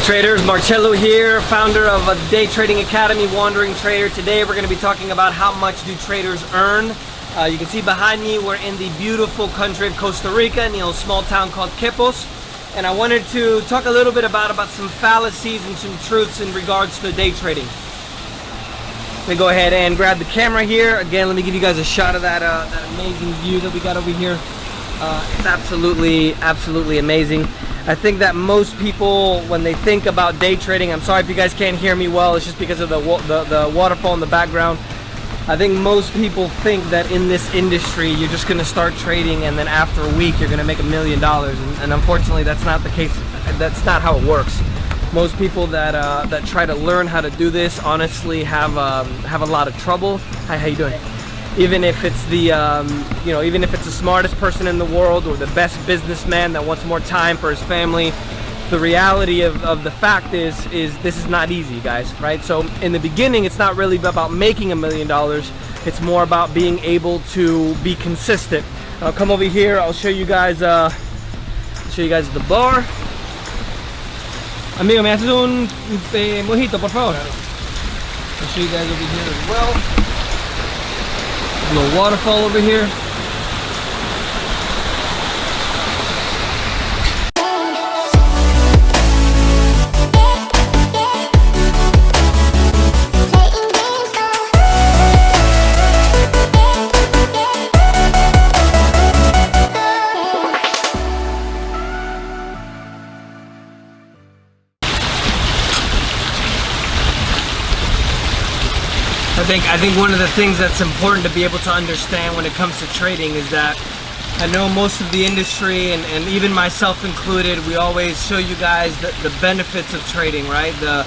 Traders, Marcello here, founder of a day trading academy, Wandering Trader. Today we're going to be talking about how much do traders earn. You can see behind me we're in the beautiful country of Costa Rica in a small town called Quepos, and I wanted to talk a little bit about some fallacies and some truths in regards to day trading. Let me go ahead and grab the camera here. Again, let me give you guys a shot of that amazing view that we got over here. It's absolutely amazing. I think that most people, when they think about day trading, I'm sorry if you guys can't hear me well, it's just because of the waterfall in the background. I think most people think that in this industry you're just going to start trading and then after a week you're going to make $1 million, and unfortunately that's not the case. That's not how it works. Most people that try to learn how to do this honestly have a lot of trouble. Hi, how you doing? Even if it's the even if it's the smartest person in the world or the best businessman that wants more time for his family, the reality of the fact is this is not easy, guys, right? So in the beginning it's not really about making $1 million, it's more about being able to be consistent. I'll come over here, I'll show you guys the bar. Amigo, me haces un mojito, por favor? I'll show you guys over here as well. Little waterfall over here. I think one of the things that's important to be able to understand when it comes to trading is that I know most of the industry, and even myself included, we always show you guys the benefits of trading, right? The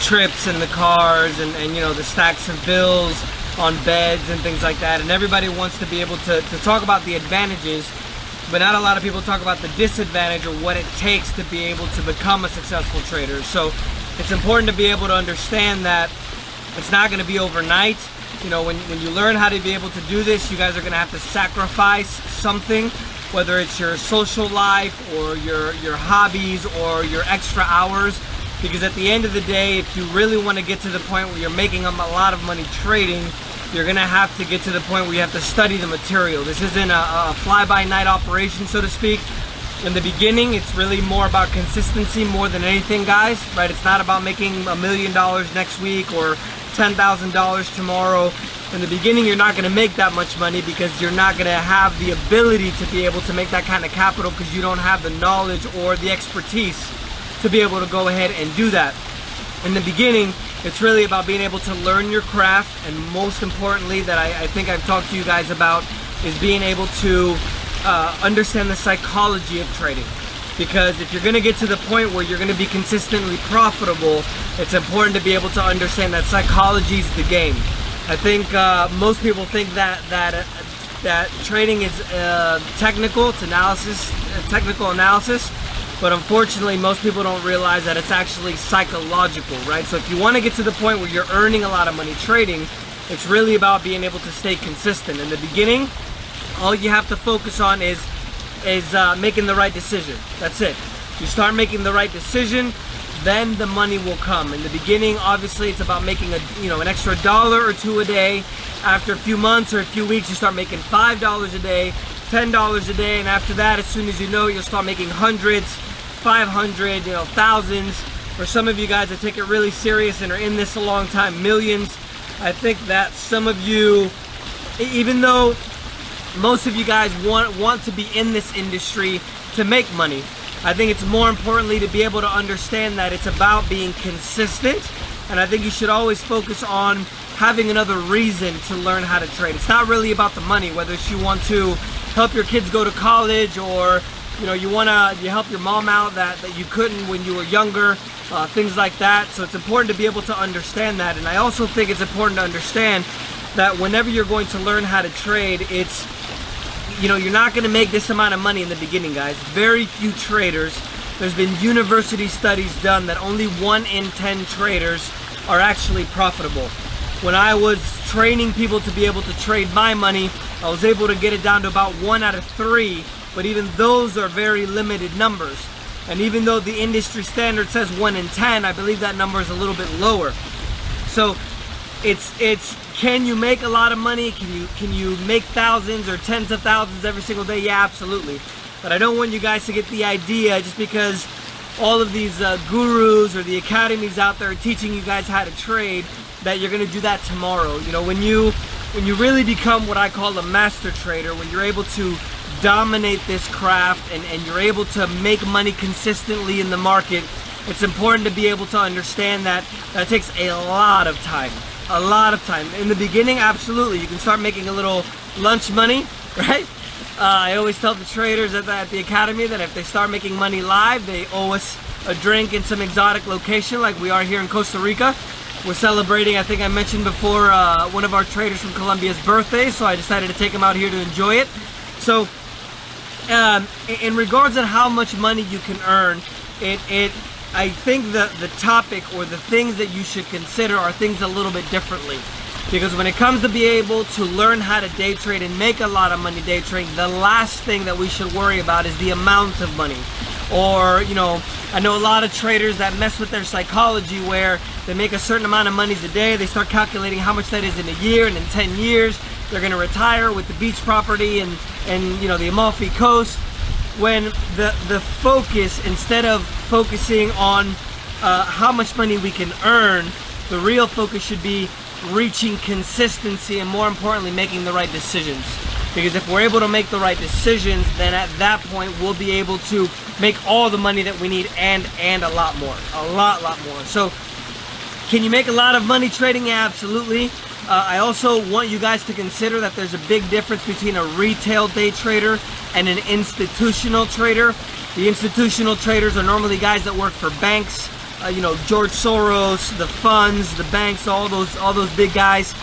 trips and the cars and you know, the stacks of bills on beds and things like that, and everybody wants to be able to talk about the advantages, but not a lot of people talk about the disadvantage or what it takes to be able to become a successful trader. So it's important to be able to understand that it's not going to be overnight. You know, when you learn how to be able to do this, you guys are going to have to sacrifice something, whether it's your social life or your hobbies or your extra hours, because at the end of the day, if you really want to get to the point where you're making a lot of money trading, you're going to have to get to the point where you have to study the material. This isn't a fly-by-night operation, so to speak. In the beginning, it's really more about consistency more than anything, guys, right? It's not about making $1 million next week or $10,000 tomorrow. In the beginning, you're not going to make that much money because you're not going to have the ability to be able to make that kind of capital because you don't have the knowledge or the expertise to be able to go ahead and do that. In the beginning, it's really about being able to learn your craft, and most importantly, that I think I've talked to you guys about, is being able to understand the psychology of trading. Because if you're going to get to the point where you're going to be consistently profitable, it's important to be able to understand that psychology is the game. I think most people think that trading is technical, it's technical analysis, but unfortunately most people don't realize that it's actually psychological, right? So if you want to get to the point where you're earning a lot of money trading, it's really about being able to stay consistent. In the beginning, all you have to focus on is making the right decision. That's it. You start making the right decision, then the money will come. In the beginning, obviously, it's about making an extra $1 or $2 a day. After a few months or a few weeks, you start making $5 a day, $10 a day, and after that, as soon as you know, you'll start making hundreds, 500, thousands. For some of you guys that take it really serious and are in this a long time, millions. I think that some of you, even though most of you guys want to be in this industry to make money, I think it's more importantly to be able to understand that it's about being consistent, and I think you should always focus on having another reason to learn how to trade. It's not really about the money, whether it's you want to help your kids go to college, or you help your mom out that you couldn't when you were younger, things like that. So it's important to be able to understand that, and I also think it's important to understand that whenever you're going to learn how to trade, it's you're not going to make this amount of money in the beginning, guys. Very few traders. There's been university studies done that only 1 in 10 traders are actually profitable. When I was training people to be able to trade my money, I was able to get it down to about 1 out of 3, but even those are very limited numbers. And even though the industry standard says 1 in 10, I believe that number is a little bit lower. So it's can you make a lot of money? Can you make thousands or tens of thousands every single day? Yeah, absolutely. But I don't want you guys to get the idea just because all of these gurus or the academies out there are teaching you guys how to trade that you're going to do that tomorrow. You know, when you really become what I call a master trader, when you're able to dominate this craft and you're able to make money consistently in the market, it's important to be able to understand that that takes a lot of time. A lot of time. In the beginning, absolutely, you can start making a little lunch money, right? I always tell the traders at the academy that if they start making money live, they owe us a drink in some exotic location like we are here in Costa Rica. We're celebrating, I think I mentioned before, one of our traders from Colombia's birthday, so I decided to take him out here to enjoy it. So in regards to how much money you can earn, I think the topic or the things that you should consider are things a little bit differently. Because when it comes to be able to learn how to day trade and make a lot of money day trading, the last thing that we should worry about is the amount of money. Or, you know, I know a lot of traders that mess with their psychology where they make a certain amount of money a day, they start calculating how much that is in a year, and in 10 years they're going to retire with the beach property and you know, the Amalfi Coast. When the focus, instead of focusing on how much money we can earn, the real focus should be reaching consistency and, more importantly, making the right decisions. Because if we're able to make the right decisions, then at that point we'll be able to make all the money that we need and a lot more. A lot more. So can you make a lot of money trading? Yeah, absolutely. I also want you guys to consider that there's a big difference between a retail day trader and an institutional trader. The institutional traders are normally guys that work for banks, you know, George Soros, the funds, the banks, all those big guys.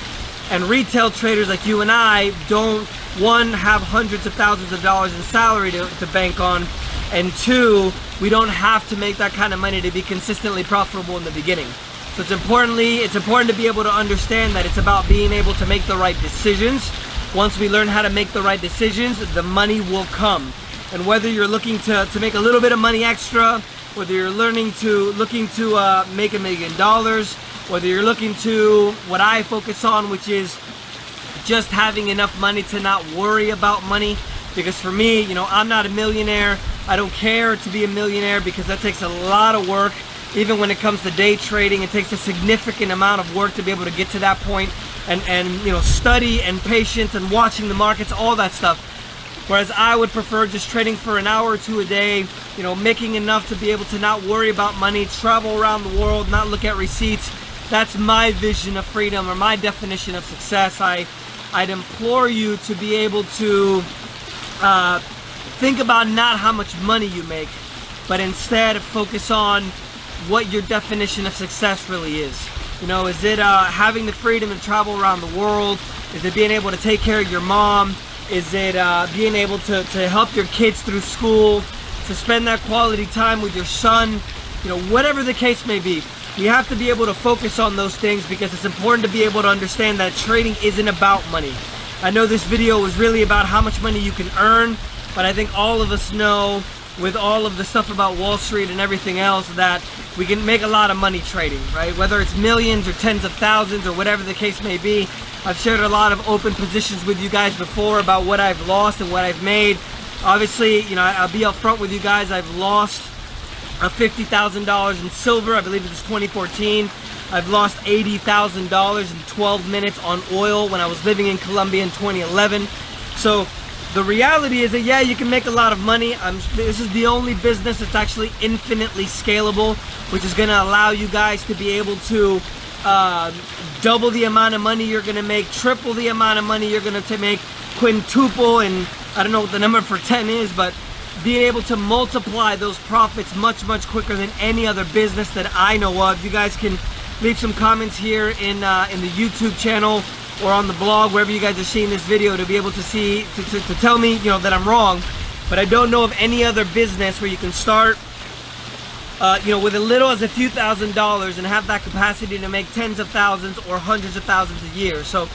And retail traders like you and I don't, one, have hundreds of thousands of dollars in salary to bank on, and two, we don't have to make that kind of money to be consistently profitable in the beginning. So it's important to be able to understand that it's about being able to make the right decisions. Once we learn how to make the right decisions, the money will come. And whether you're looking to make a little bit of money extra, whether you're looking to make $1 million, whether you're looking to what I focus on, which is just having enough money to not worry about money. Because for me, you know, I'm not a millionaire. I don't care to be a millionaire because that takes a lot of work. Even when it comes to day trading, it takes a significant amount of work to be able to get to that point, and you know, study and patience and watching the markets, all that stuff. Whereas I would prefer just trading for an hour or two a day, you know, making enough to be able to not worry about money, travel around the world, not look at receipts. That's my vision of freedom, or my definition of success. I'd implore you to be able to think about not how much money you make, but instead focus on what your definition of success really is. You know, is it having the freedom to travel around the world? Is it being able to take care of your mom? Is it being able to help your kids through school, to spend that quality time with your son? You know, whatever the case may be, you have to be able to focus on those things, because it's important to be able to understand that trading isn't about money. I know this video was really about how much money you can earn, but I think all of us know, with all of the stuff about Wall Street and everything else, that we can make a lot of money trading, right? Whether it's millions or tens of thousands or whatever the case may be. I've shared a lot of open positions with you guys before about what I've lost and what I've made. Obviously, you know, I'll be upfront with you guys. I've lost $50,000 in silver. I believe it was 2014. I've lost $80,000 in 12 minutes on oil when I was living in Colombia in 2011. So the reality is that, yeah, you can make a lot of money. This is the only business that's actually infinitely scalable, which is going to allow you guys to be able to double the amount of money you're going to make, triple the amount of money you're going to make, quintuple, and I don't know what the number for 10 is, but being able to multiply those profits much quicker than any other business that I know of. You guys can leave some comments here in the YouTube channel or on the blog, wherever you guys are seeing this video, to be able to see, to tell me, you know, that I'm wrong. But I don't know of any other business where you can start, you know, with as little as a few $1,000s and have that capacity to make tens of thousands or hundreds of thousands a year. So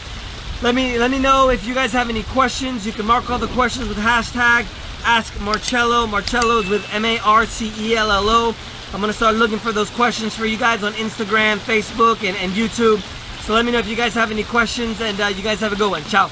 let me know if you guys have any questions. You can mark all the questions with hashtag Ask Marcello. Marcello's with Marcello. I'm gonna start looking for those questions for you guys on Instagram, Facebook, and YouTube. So let me know if you guys have any questions, and you guys have a good one. Ciao.